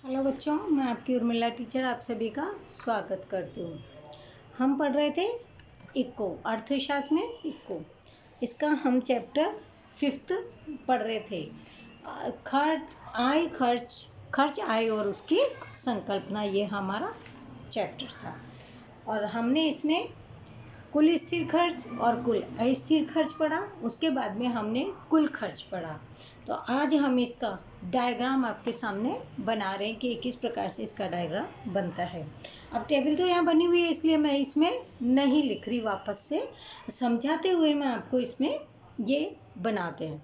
Hello बच्चों, मैं आपकी उर्मिला टीचर आप सभी का स्वागत करती हूँ। हम पढ़ रहे थे इको, अर्थशास्त्र में इको। इसका हम चैप्टर 5th पढ़ रहे थे। खर्च आय और उसकी संकल्पना, ये हमारा चैप्टर था। और हमने इसमें कुल स्थिर खर्च और कुल अस्थिर खर्च पढ़ा। उसके बाद में हमने कुल खर्च पढ़ा। तो आज हम इसका डायग्राम आपके सामने बना रहे हैं कि किस प्रकार से इसका डायग्राम बनता है। अब टेबल तो यहाँ बनी हुई है, इसलिए मैं इसमें नहीं लिख रही, वापस से समझाते हुए मैं आपको इसमें ये बनाते हैं।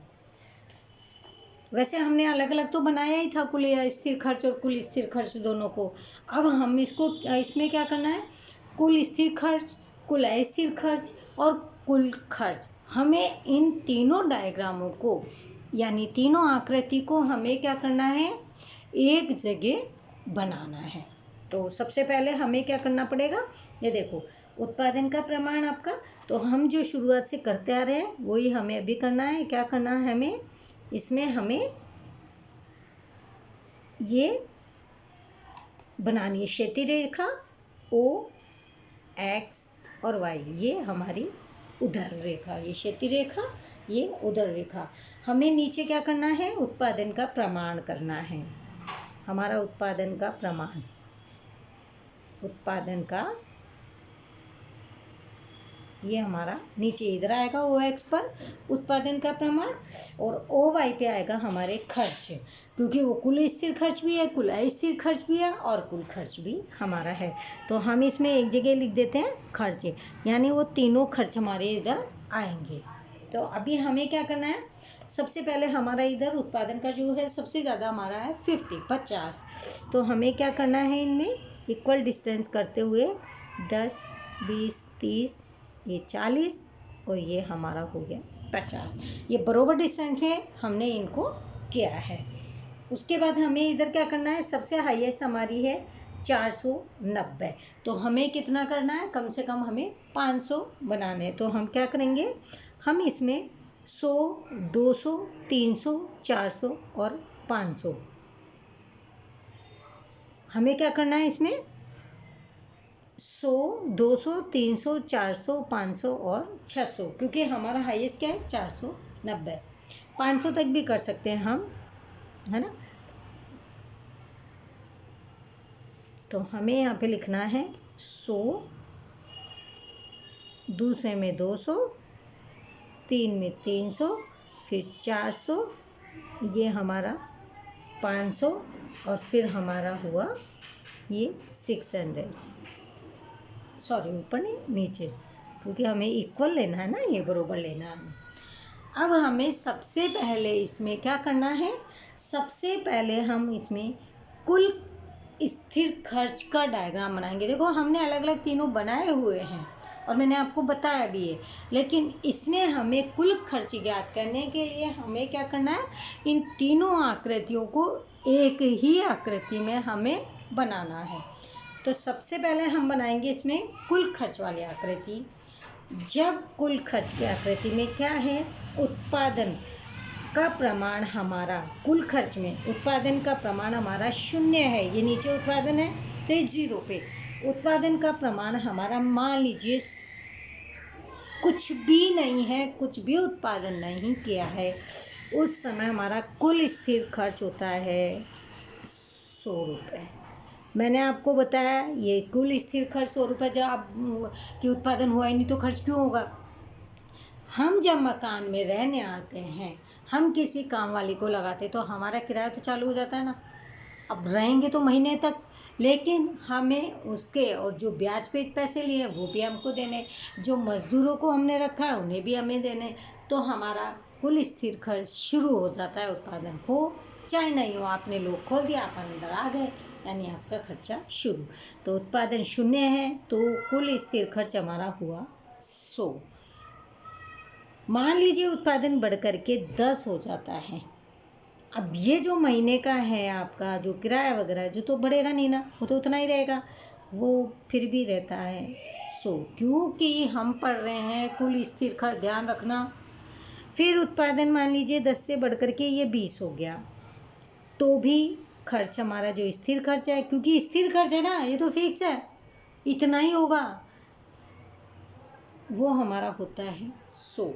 वैसे हमने अलग अलग तो बनाया ही था, कुल स्थिर खर्च और कुल स्थिर खर्च दोनों को। अब हम इसमें क्या करना है, कुल स्थिर खर्च, कुल अस्थिर खर्च और कुल खर्च, हमें इन तीनों डायग्रामों को यानी तीनों आकृति को हमें क्या करना है, एक जगह बनाना है। तो सबसे पहले हमें क्या करना पड़ेगा, ये देखो उत्पादन का प्रमाण आपका, तो हम जो शुरुआत से करते आ रहे हैं वही हमें अभी करना है। क्या करना है हमें, इसमें हमें ये बनानी है क्षैतिज रेखा ओ, एक्स और वाई, ये हमारी उधर रेखा, ये क्षैतिज रेखा, ये उधर रेखा। हमें नीचे क्या करना है, उत्पादन का प्रमाण करना है। हमारा उत्पादन का प्रमाण, उत्पादन का, ये हमारा नीचे इधर आएगा ओ एक्स पर उत्पादन का प्रमाण, और ओ वाई पे आएगा हमारे खर्च, क्योंकि वो कुल स्थिर खर्च भी है, कुल अस्थिर खर्च भी है और कुल खर्च भी हमारा है। तो हम इसमें एक जगह लिख देते हैं खर्च, यानी वो तीनों खर्च हमारे इधर आएंगे। तो अभी हमें क्या करना है, सबसे पहले हमारा इधर उत्पादन का जो है सबसे ज़्यादा हमारा है 50। तो हमें क्या करना है, इनमें इक्वल डिस्टेंस करते हुए 10, 20, 30, ये 40 और ये हमारा हो गया 50। ये बरोबर डिस्टेंस में हमने इनको किया है। उसके बाद हमें इधर क्या करना है, सबसे हाईएस्ट हमारी है 490। तो हमें कितना करना है, कम से कम हमें 500 बनाने हैं। तो हम क्या करेंगे, हम इसमें 100, 200, 300, 400 और 500, हमें क्या करना है इसमें 100, 200, 300, 400, 500 और 600, क्योंकि हमारा हाईएस्ट क्या है 490। 500 तक भी कर सकते हैं हम, है ना। तो हमें यहाँ पे लिखना है 100, दूसरे में 200, 3 में 300, फिर 400, ये हमारा 500 और फिर हमारा हुआ ये 600। सॉरी, ऊपर नहीं नीचे, क्योंकि हमें इक्वल लेना है ना, ये बरोबर लेना है। अब हमें सबसे पहले इसमें क्या करना है, सबसे पहले हम इसमें कुल स्थिर खर्च का डायग्राम बनाएंगे। देखो हमने अलग अलग तीनों बनाए हुए हैं और मैंने आपको बताया भी है, लेकिन इसमें हमें कुल खर्च ज्ञात करने के लिए हमें क्या करना है, इन तीनों आकृतियों को एक ही आकृति में हमें बनाना है। तो सबसे पहले हम बनाएंगे इसमें कुल खर्च वाली आकृति। जब कुल खर्च की आकृति में क्या है, उत्पादन का प्रमाण हमारा, कुल खर्च में उत्पादन का प्रमाण हमारा 0 है, ये नीचे उत्पादन है तो ये 0 पे उत्पादन का प्रमाण हमारा, मान लीजिए कुछ भी नहीं है, कुछ भी उत्पादन नहीं किया है, उस समय हमारा कुल स्थिर खर्च होता है 100 रुपये। मैंने आपको बताया ये कुल स्थिर खर्च 100 रुपये, जब आप कि उत्पादन हुआ ही नहीं तो खर्च क्यों होगा। हम जब मकान में रहने आते हैं, हम किसी काम वाली को लगाते तो हमारा किराया तो चालू हो जाता है ना। अब रहेंगे तो महीने तक, लेकिन हमें उसके और जो ब्याज पे पैसे लिए वो भी हमको देने, जो मजदूरों को हमने रखा है उन्हें भी हमें देने। तो हमारा कुल स्थिर खर्च शुरू हो जाता है, उत्पादन हो चाहे नहीं हो, आपने लोग खोल दिया, आप अंदर आ गए, यानी आपका खर्चा शुरू। तो उत्पादन 0 है तो कुल स्थिर खर्च हमारा हुआ 100। मान लीजिए उत्पादन बढ़कर के 10 हो जाता है। अब ये जो महीने का है आपका जो किराया वगैरह जो तो बढ़ेगा नहीं ना, वो तो उतना ही रहेगा, वो फिर भी रहता है 100, क्योंकि हम पढ़ रहे हैं कुल स्थिर खर्च, ध्यान रखना। फिर उत्पादन मान लीजिए 10 से बढ़कर के ये 20 हो गया, तो भी खर्च हमारा जो स्थिर खर्च है, क्योंकि स्थिर खर्च है ना, ये तो फिक्स है, इतना ही होगा, वो हमारा होता है 100।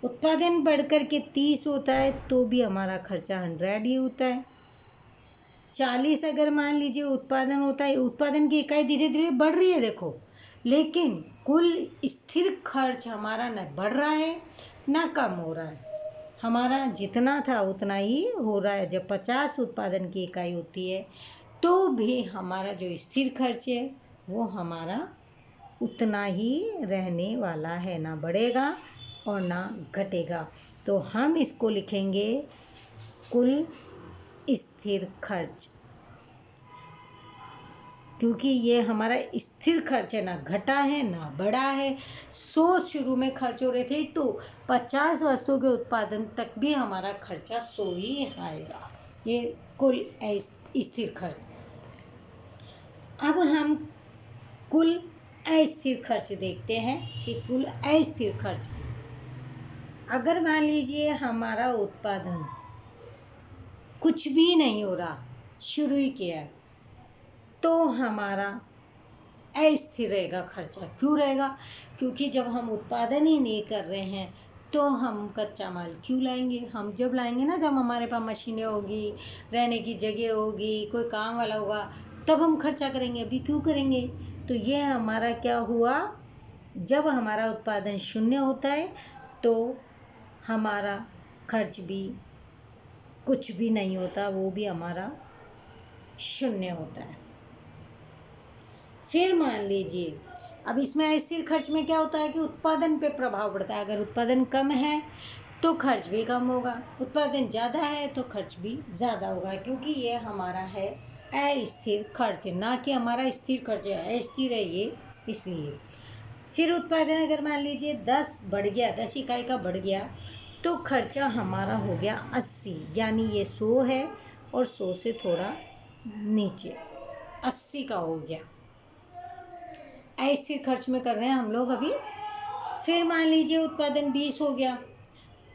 उत्पादन बढ़कर के 30 होता है तो भी हमारा खर्चा 100 ही होता है। 40 अगर मान लीजिए उत्पादन होता है, उत्पादन की इकाई धीरे धीरे बढ़ रही है देखो, लेकिन कुल स्थिर खर्च हमारा न बढ़ रहा है ना कम हो रहा है, हमारा जितना था उतना ही हो रहा है। जब 50 उत्पादन की इकाई होती है तो भी हमारा जो स्थिर खर्च है वो हमारा उतना ही रहने वाला है, ना बढ़ेगा और ना घटेगा। तो हम इसको लिखेंगे कुल स्थिर खर्च, क्योंकि ये हमारा स्थिर खर्च है, ना घटा है ना बढ़ा है। 100 शुरू में खर्च हो रहे थे तो 50 वस्तुओं के उत्पादन तक भी हमारा खर्चा 100 ही आएगा। ये कुल स्थिर खर्च। अब हम कुल अस्थिर खर्च देखते हैं कि कुल अस्थिर खर्च, अगर मान लीजिए हमारा उत्पादन कुछ भी नहीं हो रहा, शुरू ही किया है, तो हमारा अस्थिर रहेगा खर्चा। क्यों रहेगा? क्योंकि जब हम उत्पादन ही नहीं कर रहे हैं तो हम कच्चा माल क्यों लाएंगे? हम जब लाएंगे ना, जब हमारे पास मशीनें होगी, रहने की जगह होगी, कोई काम वाला होगा, तब हम खर्चा करेंगे। अभी क्यों करेंगे? तो ये हमारा क्या हुआ, जब हमारा उत्पादन शून्य होता है तो हमारा खर्च भी कुछ भी नहीं होता, वो भी हमारा शून्य होता है। फिर मान लीजिए अब इसमें अस्थिर खर्च में क्या होता है कि उत्पादन पे प्रभाव पड़ता है। अगर उत्पादन कम है तो खर्च भी कम होगा, उत्पादन ज़्यादा है तो खर्च भी ज़्यादा होगा, क्योंकि ये हमारा है अस्थिर खर्च, ना कि हमारा स्थिर खर्च है। अस्थिर है ये इसलिए। फिर उत्पादन अगर मान लीजिए 10 बढ़ गया, 10 इकाई का बढ़ गया, तो खर्चा हमारा हो गया 80, यानी ये 100 है और 100 से थोड़ा नीचे 80 का हो गया। अस्थिर खर्च में कर रहे हैं हम लोग अभी। फिर मान लीजिए उत्पादन 20 हो गया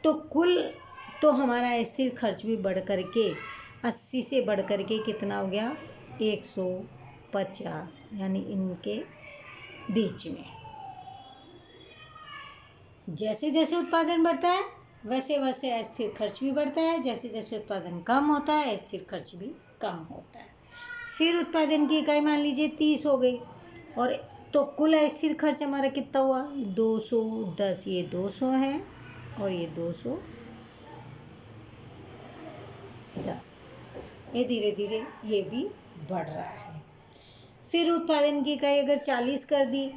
तो हमारा अस्थिर खर्च भी बढ़ करके 80 से बढ़ करके कितना हो गया, 150, यानी इनके बीच में। जैसे जैसे उत्पादन बढ़ता है वैसे वैसे अस्थिर खर्च भी बढ़ता है, जैसे जैसे उत्पादन कम होता है अस्थिर खर्च भी कम होता है। फिर उत्पादन की इकाई मान लीजिए 30 हो गई, और तो कुल अस्थिर खर्च हमारा कितना हुआ, 210। ये 200 है और ये 210। ये धीरे धीरे ये भी बढ़ रहा है। फिर उत्पादन की इकाई अगर 40 कर दी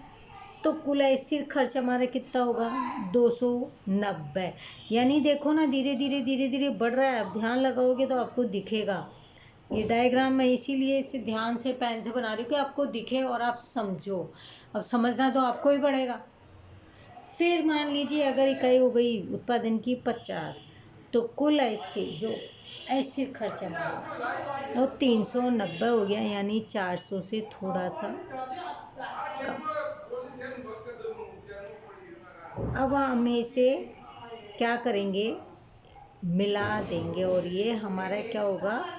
तो कुल अस्थिर खर्च हमारा कितना होगा, 290। यानी देखो ना, धीरे धीरे बढ़ रहा है। अब ध्यान लगाओगे तो आपको दिखेगा। ये डायग्राम मैं इसीलिए इसे ध्यान से पेन से बना रही हूँ कि आपको दिखे और आप समझो। अब समझना तो आपको ही पड़ेगा। फिर मान लीजिए अगर इकाई हो गई उत्पादन की 50, तो कुल अस्थिर खर्च हमारा और 390 हो गया, यानी 400 से थोड़ा सा कम। अब हम इसे क्या करेंगे, मिला देंगे और ये हमारा क्या होगा,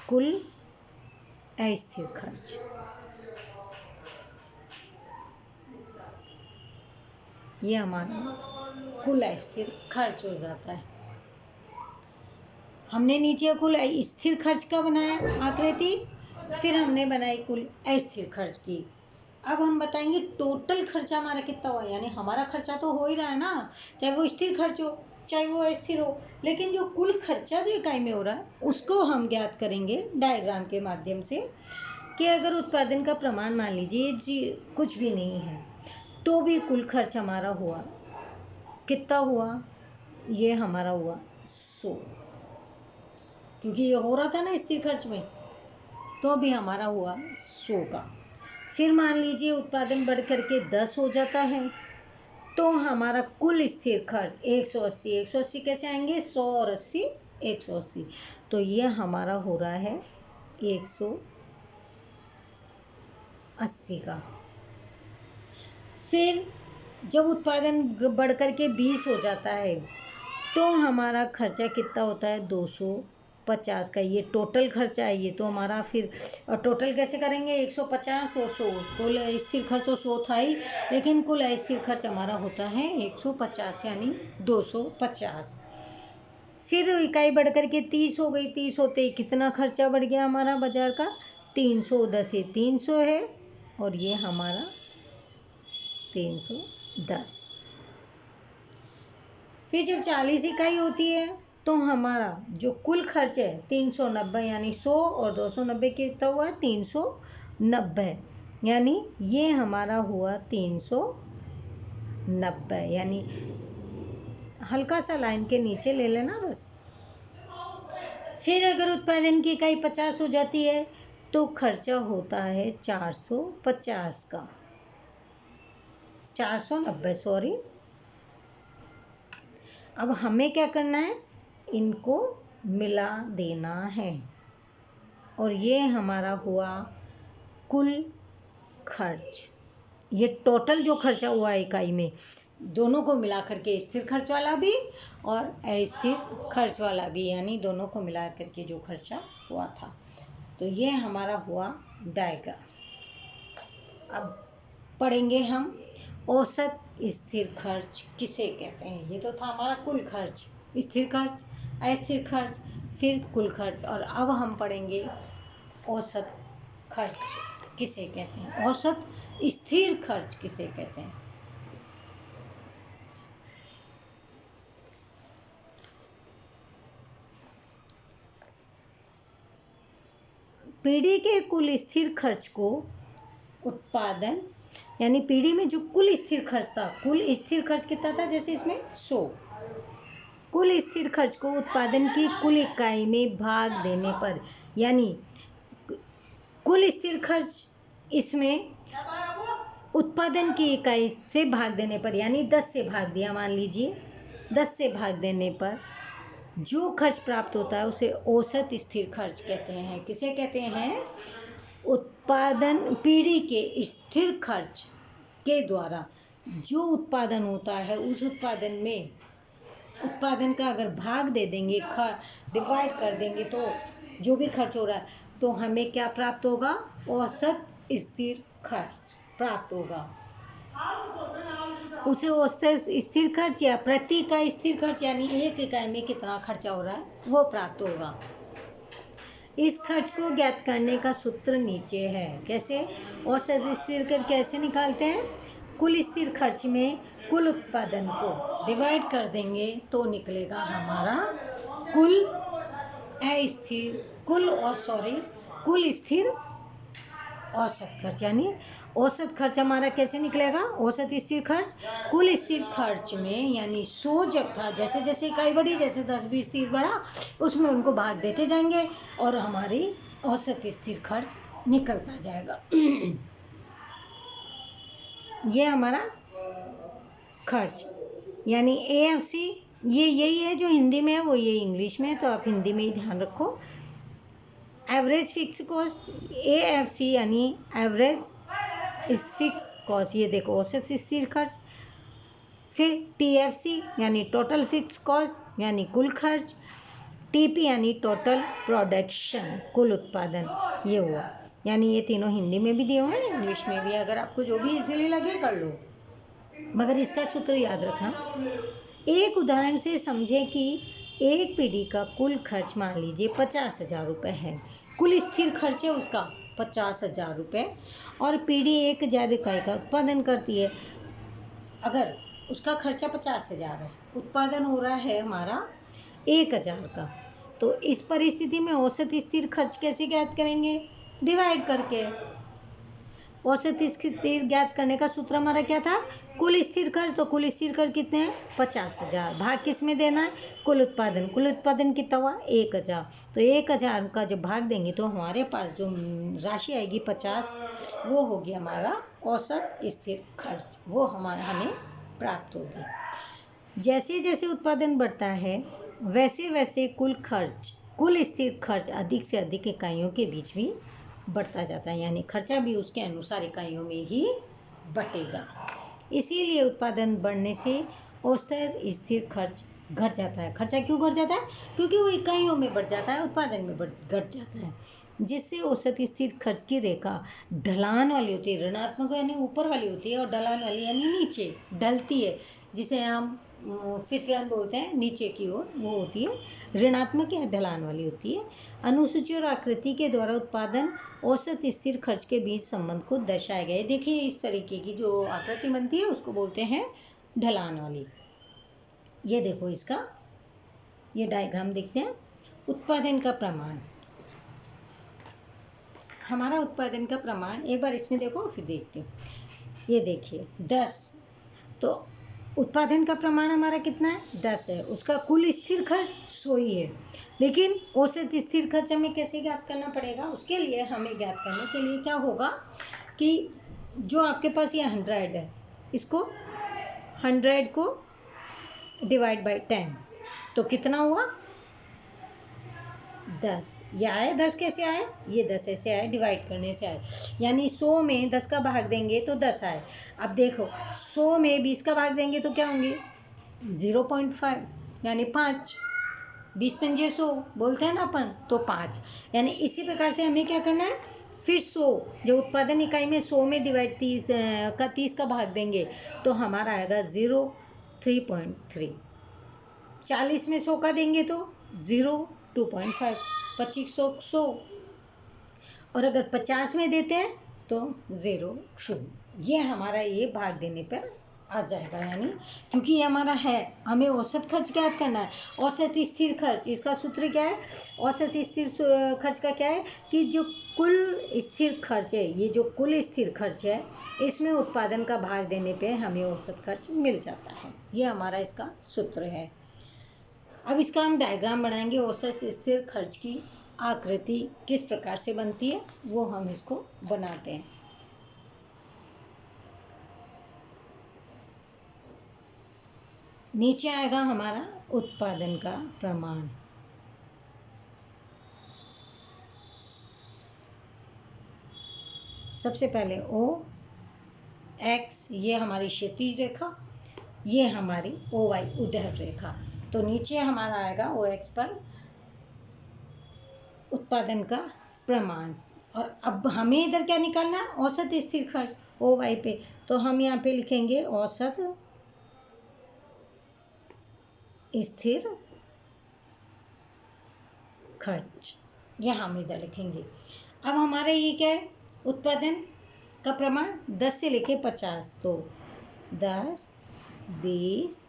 कुल अस्थिर खर्च। ये हमारा कुल अस्थिर खर्च हो जाता है। हमने नीचे कुल स्थिर खर्च का बनाया आकृति, फिर हमने बनाई कुल अस्थिर खर्च की। अब हम बताएंगे टोटल खर्चा हमारा कितना हुआ, यानी हमारा खर्चा तो हो ही रहा है ना, चाहे वो स्थिर खर्च हो चाहे वो अस्थिर हो, लेकिन जो कुल खर्चा जो इकाई में हो रहा है उसको हम ज्ञात करेंगे डायग्राम के माध्यम से। कि अगर उत्पादन का प्रमाण मान लीजिए कुछ भी नहीं है तो भी कुल खर्च हमारा हुआ कितना हुआ, ये हमारा हुआ 100, क्योंकि ये हो रहा था ना स्थिर खर्च में, तो भी हमारा हुआ 100 का। फिर मान लीजिए उत्पादन बढ़ करके 10 हो जाता है तो हमारा कुल स्थिर खर्च 180। 180 कैसे आएंगे, 100 और 80, 180। तो ये हमारा हो रहा है 180 का। फिर जब उत्पादन बढ़ करके 20 हो जाता है तो हमारा खर्चा कितना होता है, 220। 50 का ये टोटल खर्चा है। ये तो हमारा फिर और टोटल कैसे करेंगे, 150 और 100, कुल स्थिर खर्च तो 100 था ही, लेकिन कुल अस्थिर खर्च हमारा होता है 150 यानी 250। फिर इकाई बढ़ करके 30 हो गई। 30 होते कितना खर्चा बढ़ गया हमारा बाजार का, 310 ये 300 है और ये हमारा 310। फिर जब 40 इकाई होती है तो हमारा जो कुल खर्च है 390 यानी 100 और 290 कितना हुआ 390, यानी ये हमारा हुआ 390, यानी हल्का सा लाइन के नीचे ले लेना बस। फिर अगर उत्पादन की इकाई 50 हो जाती है तो खर्चा होता है 450 का, 490 सॉरी। अब हमें क्या करना है, इनको मिला देना है और ये हमारा हुआ कुल खर्च। ये टोटल जो खर्चा हुआ इकाई में, दोनों को मिला करके स्थिर खर्च वाला भी और अस्थिर खर्च वाला भी, यानी दोनों को मिला करके जो खर्चा हुआ था। तो ये हमारा हुआ डायग्राम। अब पढ़ेंगे हम औसत स्थिर खर्च किसे कहते हैं। ये तो था हमारा कुल खर्च, स्थिर खर्च, अस्थिर खर्च, फिर कुल खर्च, और अब हम पढ़ेंगे औसत खर्च किसे कहते हैं, औसत स्थिर खर्च किसे कहते हैं। पीढ़ी के कुल स्थिर खर्च को उत्पादन, यानी पीढ़ी में जो कुल स्थिर खर्च था, कुल स्थिर खर्च कितना था, जैसे इसमें 100, कुल स्थिर खर्च को उत्पादन की कुल इकाई में भाग देने पर, यानी कुल स्थिर खर्च इसमें उत्पादन की इकाई से भाग देने पर, यानी 10 से भाग दिया, मान लीजिए 10 से भाग देने पर जो खर्च प्राप्त होता है उसे औसत स्थिर खर्च कहते हैं। किसे कहते हैं, उत्पादन पीढ़ी के स्थिर खर्च के द्वारा जो उत्पादन होता है, उस उत्पादन में उत्पादन का अगर भाग दे देंगे, डिवाइड कर देंगे, तो जो भी खर्च हो रहा है तो हमें क्या प्राप्त होगा, औसत स्थिर खर्च प्राप्त होगा। उसे औसत स्थिर खर्च या प्रति इकाई स्थिर खर्च, यानी एक इकाई में कितना खर्चा हो रहा है, वो प्राप्त होगा। इस खर्च को ज्ञात करने का सूत्र नीचे है। कैसे, औसत स्थिर खर्च कैसे निकालते हैं, कुल स्थिर खर्च में कुल उत्पादन को डिवाइड कर देंगे तो निकलेगा हमारा कुल स्थिर औसत खर्च, यानी औसत खर्च हमारा कैसे निकलेगा, औसत स्थिर खर्च कुल स्थिर खर्च में, यानी 100 जब था, जैसे जैसे इकाई बढ़ी, जैसे 10 20 30 बढ़ा, उसमें उनको भाग देते जाएंगे और हमारी औसत स्थिर खर्च निकलता जाएगा। ये हमारा खर्च, यानी AFC, ये यही है जो हिंदी में है, वो ये इंग्लिश में है, तो आप हिंदी में ही ध्यान रखो। एवरेज फिक्स कॉस्ट, AFC यानी एवरेज इस फिक्स कॉस्ट, ये देखो औसत स्थिर खर्च। फिर TFC यानी टोटल फिक्स कॉस्ट, यानी कुल खर्च। TP यानी टोटल प्रोडक्शन, कुल उत्पादन, ये हुआ। यानी ये तीनों हिंदी में भी दिए हुए हैं, इंग्लिश में भी, अगर आपको जो भी इजीली लगे कर लो, मगर इसका सूत्र याद रखना। एक उदाहरण से समझें कि एक पीढ़ी का कुल खर्च मान लीजिए 50,000 रुपये है, कुल स्थिर खर्च है उसका 50,000 रुपये, और पीढ़ी 1000 इकाई का उत्पादन करती है। अगर उसका खर्चा 50,000 है, उत्पादन हो रहा है हमारा 1000 का, तो इस परिस्थिति में औसत स्थिर खर्च कैसे ज्ञात करेंगे, डिवाइड करके। औसत स्थिर ज्ञात करने का सूत्र हमारा क्या था, कुल स्थिर खर्च, तो कुल स्थिर खर्च कितने हैं 50,000, भाग किस में देना है, कुल उत्पादन, कुल उत्पादन कितना हुआ 1000, तो 1000 का जब भाग देंगे तो हमारे पास जो राशि आएगी 50, वो होगी हमारा औसत स्थिर खर्च, वो हमें प्राप्त होगी। जैसे जैसे उत्पादन बढ़ता है वैसे वैसे कुल स्थिर खर्च अधिक से अधिक इकाइयों के बीच भी बढ़ता जाता है, यानी खर्चा भी उसके अनुसार इकाइयों में ही बटेगा। इसीलिए उत्पादन बढ़ने से औसत स्थिर खर्च घट जाता है। खर्चा क्यों घट जाता है? क्योंकि वो इकाइयों में बढ़ जाता है, उत्पादन में घट जाता है, जिससे औसत स्थिर खर्च की रेखा ढलान वाली होती है। ऋणात्मक यानी ऊपर वाली होती है और ढलान वाली यानी नीचे ढलती है, जिसे हम फिसलन बोलते हैं, नीचे की ओर वो होती है। ऋणात्मक या ढलान वाली होती है। अनुसूची और आकृति के द्वारा उत्पादन औसत स्थिर खर्च के बीच संबंध को दर्शाया गया है। देखिए इस तरीके की जो आकृति बनती है उसको बोलते हैं ढलान वाली। ये देखो इसका ये डायग्राम देखते हैं। उत्पादन का प्रमाण, हमारा उत्पादन का प्रमाण एक बार इसमें देखो फिर देखते हो। ये देखिए 10, तो उत्पादन का प्रमाण हमारा कितना है? 10 है। उसका कुल स्थिर खर्च 100 ही है, लेकिन औसत स्थिर खर्च हमें कैसे ज्ञात करना पड़ेगा? उसके लिए हमें ज्ञात करने के लिए क्या होगा कि जो आपके पास ये 100 है, इसको 100 को डिवाइड बाई 10, तो कितना हुआ? 10। ये आए 10 कैसे आए? ये 10 ऐसे आए, डिवाइड करने से आए, यानी 100 में 10 का भाग देंगे तो 10 आए। अब देखो 100 में 20 का भाग देंगे तो क्या होंगे? 0.5 यानी 5। 20 पंजे 100 बोलते हैं ना अपन, तो 5। यानी इसी प्रकार से हमें क्या करना है? फिर 100 जो उत्पादन इकाई में 100 में डिवाइड 30 का भाग देंगे तो हमारा आएगा 3.3। 40 में 100 का देंगे तो 2.5। 2500 और अगर 50 में देते हैं तो 0 ये हमारा ये भाग देने पर आ जाएगा। यानी क्योंकि ये हमारा है, हमें औसत खर्च ज्ञात करना है। औसत स्थिर खर्च, इसका सूत्र क्या है? औसत स्थिर खर्च का क्या है कि जो कुल स्थिर खर्च है, ये जो कुल स्थिर खर्च है, इसमें उत्पादन का भाग देने पे हमें औसत खर्च मिल जाता है। ये हमारा इसका सूत्र है। अब इसका हम डायग्राम बनाएंगे। औसत स्थिर खर्च की आकृति किस प्रकार से बनती है वो हम इसको बनाते हैं। नीचे आएगा हमारा उत्पादन का प्रमाण। सबसे पहले ओ एक्स, ये हमारी क्षैतिज रेखा, ये हमारी ओ वाई ऊर्ध्वाधर रेखा। तो नीचे हमारा आएगा ओ एक्स पर उत्पादन का प्रमाण। और अब हमें इधर क्या निकालना है? औसत स्थिर खर्च ओ वाई पे। तो हम यहाँ पे लिखेंगे औसत स्थिर खर्च, यह हम इधर लिखेंगे। अब हमारा ये क्या है? उत्पादन का प्रमाण 10 से लेके 50, तो 10, 20,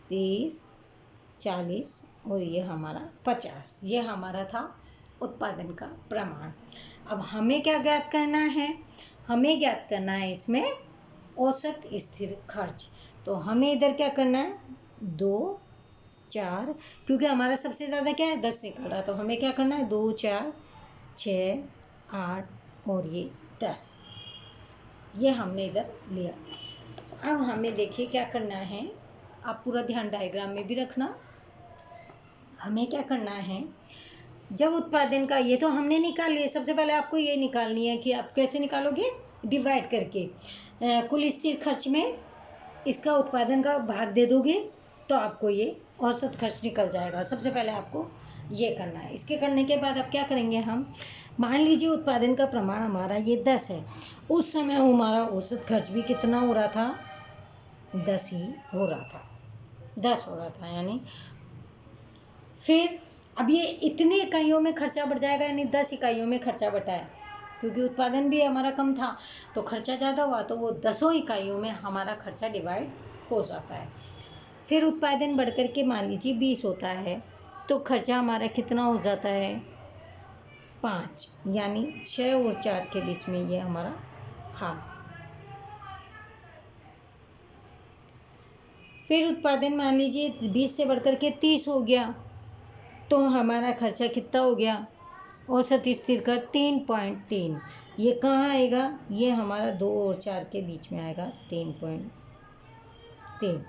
30, 40 और ये हमारा 50, ये हमारा था उत्पादन का प्रमाण। अब हमें क्या ज्ञात करना है? हमें ज्ञात करना है इसमें औसत स्थिर खर्च। तो हमें इधर क्या करना है? 2, 4, क्योंकि हमारा सबसे ज़्यादा क्या है? 10 निकल रहा है, तो हमें क्या करना है? 2, 4, 6, 8 और ये 10, ये हमने इधर लिया। अब हमें देखिए क्या करना है, आप पूरा ध्यान डायग्राम में भी रखना। हमें क्या करना है, जब उत्पादन का ये तो हमने निकाल लिया, सबसे पहले आपको ये निकालनी है कि आप कैसे निकालोगे? डिवाइड करके कुल स्थिर खर्च में इसका उत्पादन का भाग दे दोगे तो आपको ये औसत खर्च निकल जाएगा। सबसे पहले आपको ये करना है। इसके करने के बाद अब क्या करेंगे हम? मान लीजिए उत्पादन का प्रमाण हमारा ये 10 है, उस समय हमारा औसत खर्च भी कितना हो रहा था? 10 ही हो रहा था, 10 हो रहा था। यानी फिर अब ये इतनी इकाइयों में खर्चा बढ़ जाएगा, यानी 10 इकाइयों में खर्चा बढ़ा है, क्योंकि उत्पादन भी हमारा कम था तो खर्चा ज़्यादा हुआ, तो वो 10 इकाइयों में हमारा खर्चा डिवाइड हो जाता है। फिर उत्पादन बढ़ कर के मान लीजिए 20 होता है, तो खर्चा हमारा कितना हो जाता है? 5, यानी 6 और 4 के बीच में ये हमारा हाफ। फिर उत्पादन मान लीजिए 20 से बढ़कर के 30 हो गया, तो हमारा खर्चा कितना हो गया? औसत स्थिर खर्च 3.3। ये कहाँ आएगा? ये हमारा 2 और 4 के बीच में आएगा, 3.3।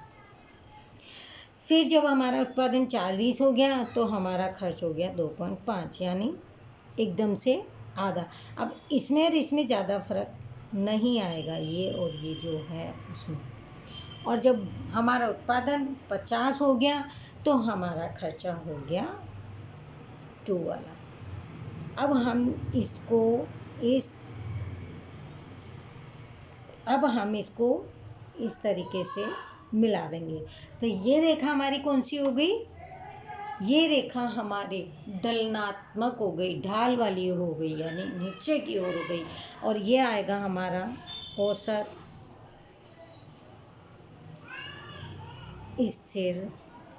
फिर जब हमारा उत्पादन 40 हो गया तो हमारा खर्च हो गया 2.5, यानी एकदम से आधा। अब इसमें और इसमें ज़्यादा फर्क नहीं आएगा, ये और ये जो है उसमें। और जब हमारा उत्पादन 50 हो गया तो हमारा खर्चा हो गया 2 वाला। अब हम इसको इस तरीके से मिला देंगे। तो ये रेखा हमारी कौन सी हो गई? ये रेखा हमारी डलनात्मक हो गई, ढाल वाली हो गई, यानी नीचे की ओर हो गई। और ये आएगा हमारा औसत स्थिर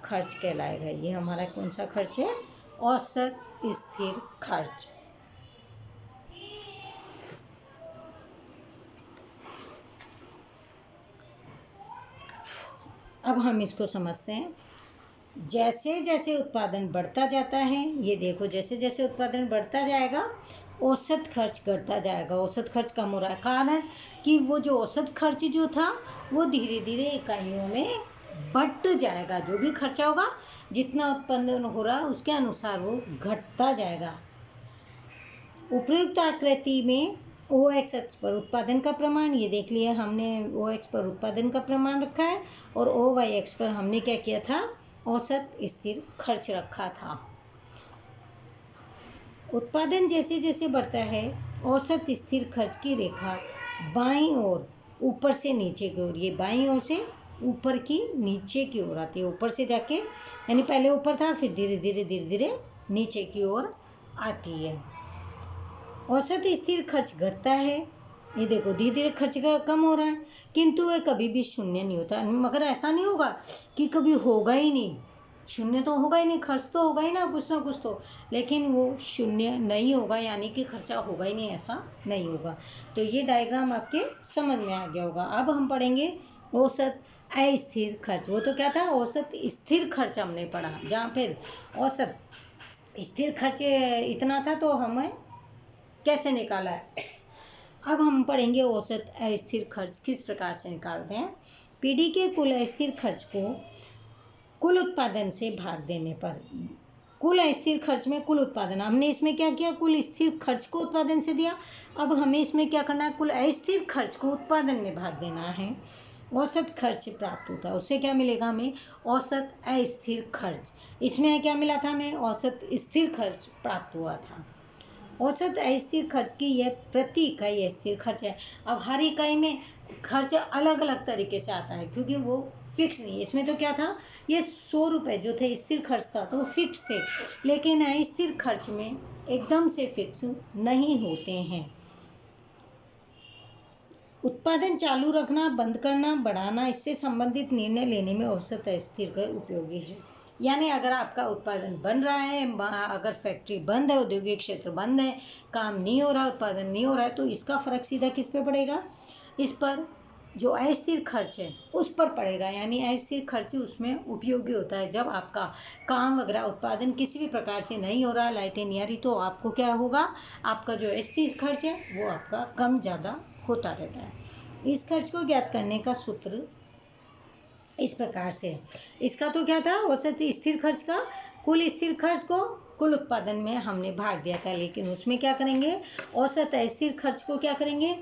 खर्च कहलाएगा। ये हमारा कौन सा खर्च है? औसत स्थिर खर्च। अब हम इसको समझते हैं। जैसे जैसे उत्पादन बढ़ता जाता है, ये देखो, जैसे जैसे उत्पादन बढ़ता जाएगा औसत खर्च घटता जाएगा, औसत खर्च कम हो रहा है। कारण कि वो जो औसत खर्च जो था वो धीरे धीरे इकाइयों में बढ़ जाएगा। जो भी खर्चा होगा, जितना उत्पादन हो रहा है उसके अनुसार वो घटता जाएगा। उपयुक्त आकृति में OX अक्ष पर उत्पादन का प्रमाण, ये देख लिया हमने, OX पर उत्पादन का प्रमाण रखा है और OY अक्ष पर हमने क्या किया था? औसत स्थिर खर्च रखा था। उत्पादन जैसे जैसे बढ़ता है औसत स्थिर खर्च की रेखा बाईं ओर ऊपर से नीचे की ओर, ये बाईं ओर से ऊपर की नीचे की ओर आती है। ऊपर से जाके, यानी पहले ऊपर था, फिर धीरे धीरे धीरे धीरे नीचे की ओर आती है। औसत स्थिर खर्च घटता है, ये देखो धीरे धीरे खर्च कम हो रहा है, किंतु वह कभी भी शून्य नहीं होता। मगर ऐसा नहीं होगा कि कभी होगा ही नहीं, शून्य तो होगा ही नहीं, खर्च तो होगा ही ना कुछ तो, लेकिन वो शून्य नहीं होगा, यानी कि खर्चा होगा ही नहीं, ऐसा नहीं होगा। तो ये डायग्राम आपके समझ में आ गया होगा। अब हम पढ़ेंगे औसत अस्थिर खर्च। वो तो क्या था? औसत स्थिर खर्च हमने पढ़ा, जहाँ फिर औसत स्थिर खर्च इतना था तो हमें कैसे निकाला है। अब हम पढ़ेंगे औसत अस्थिर खर्च किस प्रकार से निकालते हैं। पीढ़ी के कुल अस्थिर खर्च को कुल उत्पादन से भाग देने पर, कुल अस्थिर खर्च में कुल उत्पादन, हमने इसमें क्या किया? कुल स्थिर खर्च को उत्पादन से दिया। अब हमें इसमें क्या करना है? कुल अस्थिर खर्च को उत्पादन में भाग देना है। औसत खर्च प्राप्त होता है, उससे क्या मिलेगा हमें? औसत अस्थिर खर्च। इसमें क्या मिला था हमें? औसत स्थिर खर्च प्राप्त हुआ था। औसत अस्थिर खर्च की यह प्रति इकाई स्थिर खर्च है। अब हर इकाई में खर्च अलग अलग तरीके से आता है, क्योंकि वो फिक्स नहीं है। इसमें तो क्या था? ये 100 रुपये जो थे स्थिर खर्च था तो वो फिक्स थे, लेकिन अस्थिर खर्च में एकदम से फिक्स नहीं होते हैं। उत्पादन चालू रखना, बंद करना, बढ़ाना, इससे संबंधित निर्णय लेने में औसत अस्थिर का उपयोगी है। यानी अगर आपका उत्पादन बन रहा है, अगर फैक्ट्री बंद है, औद्योगिक क्षेत्र बंद है, काम नहीं हो रहा, उत्पादन नहीं हो रहा है, तो इसका फर्क सीधा किस पे पड़ेगा? इस पर जो अस्थिर खर्च है उस पर पड़ेगा। यानी अस्थिर खर्च उसमें उपयोगी होता है। जब आपका काम वगैरह उत्पादन किसी भी प्रकार से नहीं हो रहा, लाइटें नहीं आ रही, तो आपको क्या होगा? आपका जो अस्थिर खर्च है वो आपका कम ज़्यादा होता रहता है। इस खर्च को ज्ञात करने का सूत्र इस प्रकार से, इसका तो क्या था? औसत स्थिर खर्च का कुल स्थिर खर्च को कुल उत्पादन में हमने भाग दिया था, लेकिन उसमें क्या करेंगे? औसत अस्थिर खर्च को क्या करेंगे?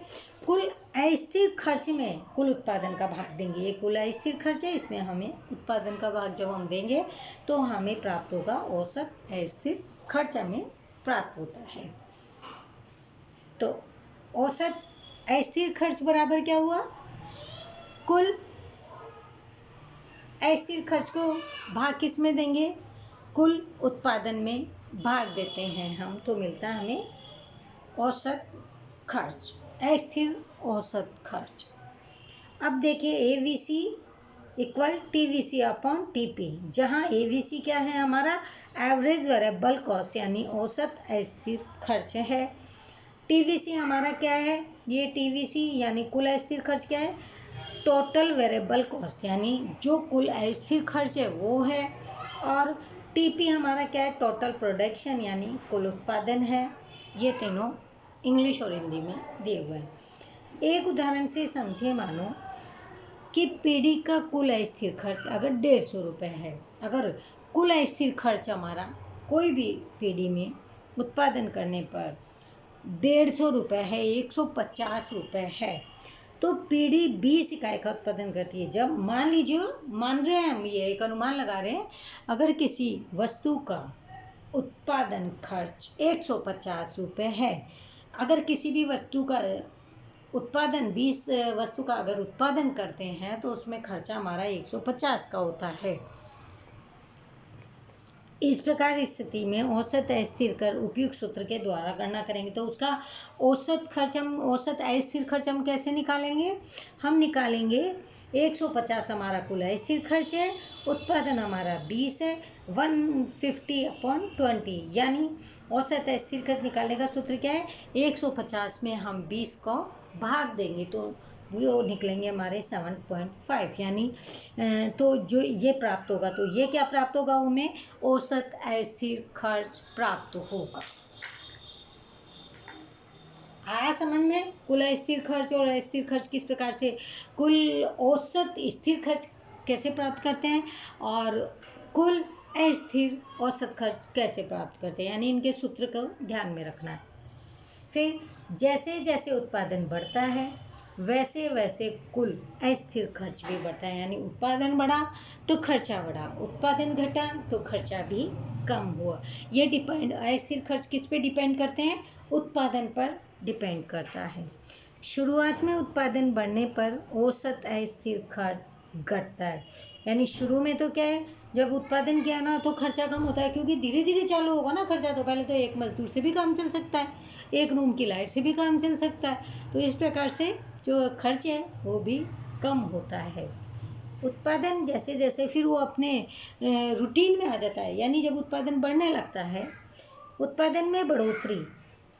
कुल अस्थिर खर्च में कुल उत्पादन का भाग देंगे। ये कुल अस्थिर खर्च है, इसमें हमें उत्पादन का भाग जब हम देंगे तो हमें प्राप्त होगा औसत अस्थिर खर्च, हमें प्राप्त होता है। तो औसत अस्थिर खर्च बराबर क्या हुआ? कुल अस्थिर खर्च को भाग किस में देंगे? कुल उत्पादन में भाग देते हैं हम, तो मिलता है हमें औसत खर्च, अस्थिर औसत खर्च। अब देखिए AVC equal TVC upon TP, जहाँ AVC क्या है? हमारा एवरेज वेरिएबल कॉस्ट, यानी औसत अस्थिर खर्च है। TVC हमारा क्या है? ये TVC यानी कुल अस्थिर खर्च क्या है? टोटल वेरिएबल कॉस्ट, यानी जो कुल अस्थिर खर्च है वो है। और TP हमारा क्या है? टोटल प्रोडक्शन, यानी कुल उत्पादन है। ये तीनों इंग्लिश और हिंदी में दिए हुए हैं। एक उदाहरण से समझे, मानो कि पीढ़ी का कुल अस्थिर खर्च अगर 150 रुपये है, अगर कुल अस्थिर खर्च हमारा कोई भी पीढ़ी में उत्पादन करने पर 150 रुपये है, 150 रुपये है, तो पीढ़ी 20 इकाई का उत्पादन करती है। जब मान रहे हैं हम, ये एक अनुमान लगा रहे हैं, अगर किसी वस्तु का उत्पादन खर्च 150 रुपये है, अगर किसी भी वस्तु का उत्पादन 20 वस्तु का अगर उत्पादन करते हैं तो उसमें खर्चा हमारा 150 का होता है। इस प्रकार स्थिति में औसत अस्थिर कर उपयुक्त सूत्र के द्वारा गणना करेंगे। तो उसका औसत अस्थिर खर्च हम कैसे निकालेंगे? हम निकालेंगे 150 हमारा कुल अस्थिर खर्च है, उत्पादन हमारा 20 है, 150/20, यानी औसत अस्थिर खर्च निकालने का सूत्र क्या है? 150 में हम 20 को भाग देंगे तो वो निकलेंगे हमारे 7.5, यानी तो जो ये प्राप्त होगा, तो ये क्या प्राप्त होगा? हमें औसत अस्थिर खर्च प्राप्त होगा। आया समझ में? कुल स्थिर खर्च और अस्थिर खर्च किस प्रकार से, कुल औसत स्थिर खर्च कैसे प्राप्त करते हैं और कुल अस्थिर औसत खर्च कैसे प्राप्त करते हैं, यानी इनके सूत्र को ध्यान में रखना है। फिर जैसे जैसे उत्पादन बढ़ता है वैसे वैसे कुल अस्थिर खर्च भी बढ़ता है, यानी उत्पादन बढ़ा तो खर्चा बढ़ा, उत्पादन घटा तो खर्चा भी कम हुआ। ये डिपेंड, अस्थिर खर्च किस पे डिपेंड करते हैं? उत्पादन पर डिपेंड करता है। शुरुआत में उत्पादन बढ़ने पर औसत अस्थिर खर्च घटता है, यानी शुरू में तो क्या है, जब उत्पादन किया ना तो खर्चा कम होता है, क्योंकि धीरे धीरे चालू होगा ना खर्चा। तो पहले तो एक मजदूर से भी काम चल सकता है, एक रूम की लाइट से भी काम चल सकता है, तो इस प्रकार से जो खर्च है वो भी कम होता है। उत्पादन जैसे जैसे फिर वो अपने रूटीन में आ जाता है, यानी जब उत्पादन बढ़ने लगता है, उत्पादन में बढ़ोतरी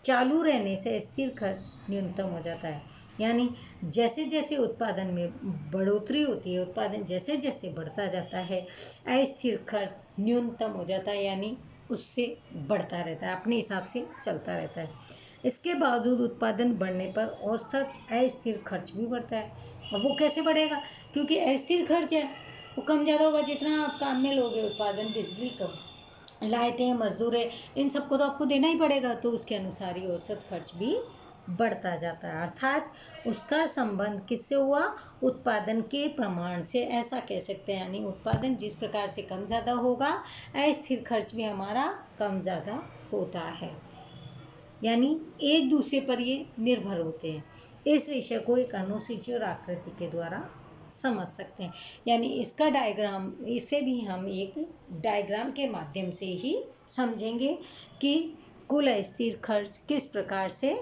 चालू रहने से स्थिर खर्च न्यूनतम हो जाता है, यानी जैसे जैसे उत्पादन में बढ़ोतरी होती है, उत्पादन जैसे जैसे बढ़ता जाता है, अस्थिर खर्च न्यूनतम हो जाता है, यानी उससे बढ़ता रहता है, अपने हिसाब से चलता रहता है। इसके बावजूद उत्पादन बढ़ने पर औसत अस्थिर खर्च भी बढ़ता है। और वो कैसे बढ़ेगा? क्योंकि अस्थिर खर्च है वो कम ज़्यादा होगा, जितना आप काम में लोगे उत्पादन, बिजली का, लाइटें, मजदूरें, इन सबको तो आपको देना ही पड़ेगा, तो उसके अनुसार ही औसत खर्च भी बढ़ता जाता है। अर्थात उसका संबंध किससे हुआ? उत्पादन के प्रमाण से, ऐसा कह सकते हैं। यानी उत्पादन जिस प्रकार से कम ज़्यादा होगा, अस्थिर खर्च भी हमारा कम ज़्यादा होता है, यानी एक दूसरे पर ये निर्भर होते हैं। इस विषय को एक अनुसूची और आकृति के द्वारा समझ सकते हैं, यानी इसका डायग्राम, इसे भी हम एक डायग्राम के माध्यम से ही समझेंगे कि कुल स्थिर खर्च किस प्रकार से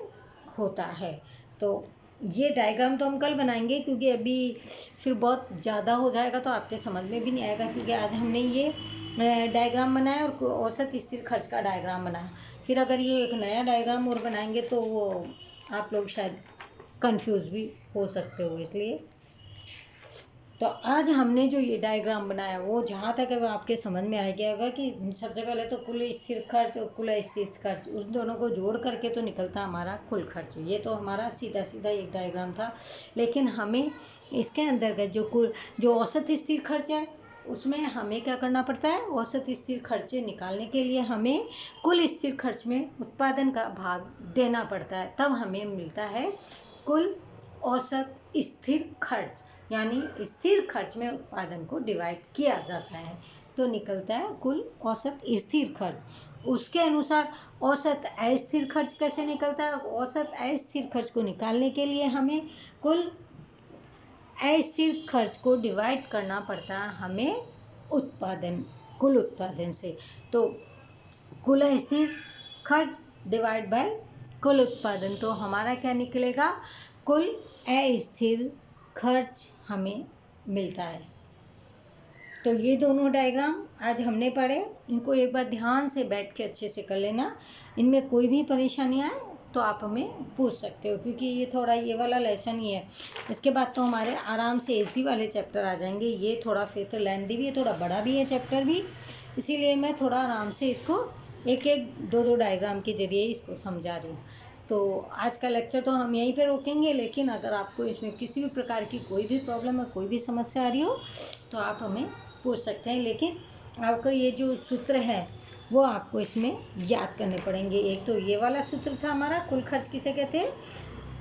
होता है। तो ये डायग्राम तो हम कल बनाएंगे, क्योंकि अभी फिर बहुत ज़्यादा हो जाएगा तो आपके समझ में भी नहीं आएगा, क्योंकि आज हमने ये डायग्राम बनाया और औसत स्थिर खर्च का डायग्राम बनाया। फिर अगर ये एक नया डायग्राम और बनाएंगे तो वो आप लोग शायद कंफ्यूज भी हो सकते हो, इसलिए तो आज हमने जो ये डायग्राम बनाया वो जहाँ तक है वो आपके समझ में आ गया होगा कि सबसे पहले तो कुल स्थिर खर्च और कुल अस्थिर खर्च, उस दोनों को जोड़ करके तो निकलता हमारा कुल खर्च। ये तो हमारा सीधा सीधा एक डायग्राम था, लेकिन हमें इसके अंतर्गत जो औसत स्थिर खर्च है उसमें हमें क्या करना पड़ता है? औसत स्थिर खर्च निकालने के लिए हमें कुल स्थिर खर्च में उत्पादन का भाग देना पड़ता है, तब हमें मिलता है कुल औसत स्थिर खर्च, यानी स्थिर खर्च में उत्पादन को डिवाइड किया जाता है तो निकलता है कुल औसत स्थिर खर्च। उसके अनुसार औसत अस्थिर खर्च कैसे निकलता है? औसत अस्थिर खर्च को निकालने के लिए हमें कुल अस्थिर खर्च को डिवाइड करना पड़ता है हमें कुल उत्पादन से। तो कुल स्थिर खर्च डिवाइड बाय कुल उत्पादन, तो हमारा क्या निकलेगा? कुल अस्थिर खर्च हमें मिलता है। तो ये दोनों डायग्राम आज हमने पढ़े, इनको एक बार ध्यान से बैठ के अच्छे से कर लेना। इनमें कोई भी परेशानी आए तो आप हमें पूछ सकते हो, क्योंकि ये थोड़ा ये वाला लेसन ही है। इसके बाद तो हमारे आराम से एसी वाले चैप्टर आ जाएंगे। ये थोड़ा फिर तो लेंथी भी है, थोड़ा बड़ा भी है चैप्टर भी, इसीलिए मैं थोड़ा आराम से इसको एक एक दो डायग्राम के जरिए इसको समझा रही हूँ। तो आज का लेक्चर तो हम यहीं पे रोकेंगे, लेकिन अगर आपको इसमें किसी भी प्रकार की कोई भी प्रॉब्लम है, कोई भी समस्या आ रही हो तो आप हमें पूछ सकते हैं। लेकिन आपको ये जो सूत्र है वो आपको इसमें याद करने पड़ेंगे। एक तो ये वाला सूत्र था हमारा, कुल खर्च किसे कहते हैं?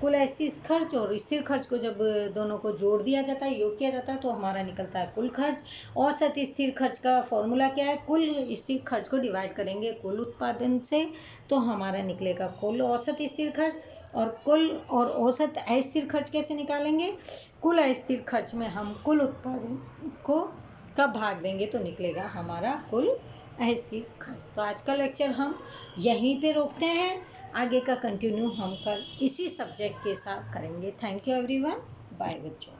कुल अस्थिर खर्च और स्थिर खर्च को जब दोनों को जोड़ दिया जाता है, योग किया जाता है, तो हमारा निकलता है कुल खर्च। औसत स्थिर खर्च का फॉर्मूला क्या है? कुल स्थिर खर्च को डिवाइड करेंगे कुल उत्पादन से, तो हमारा निकलेगा कुल औसत स्थिर खर्च। और औसत अस्थिर खर्च कैसे निकालेंगे? कुल अस्थिर खर्च में हम कुल उत्पादन को का भाग देंगे तो निकलेगा हमारा कुल अस्थिर खर्च। तो आज का लेक्चर हम यहीं पे रोकते हैं, आगे का कंटिन्यू हम कल इसी सब्जेक्ट के साथ करेंगे। थैंक यू एवरीवन, बाय बच्चों।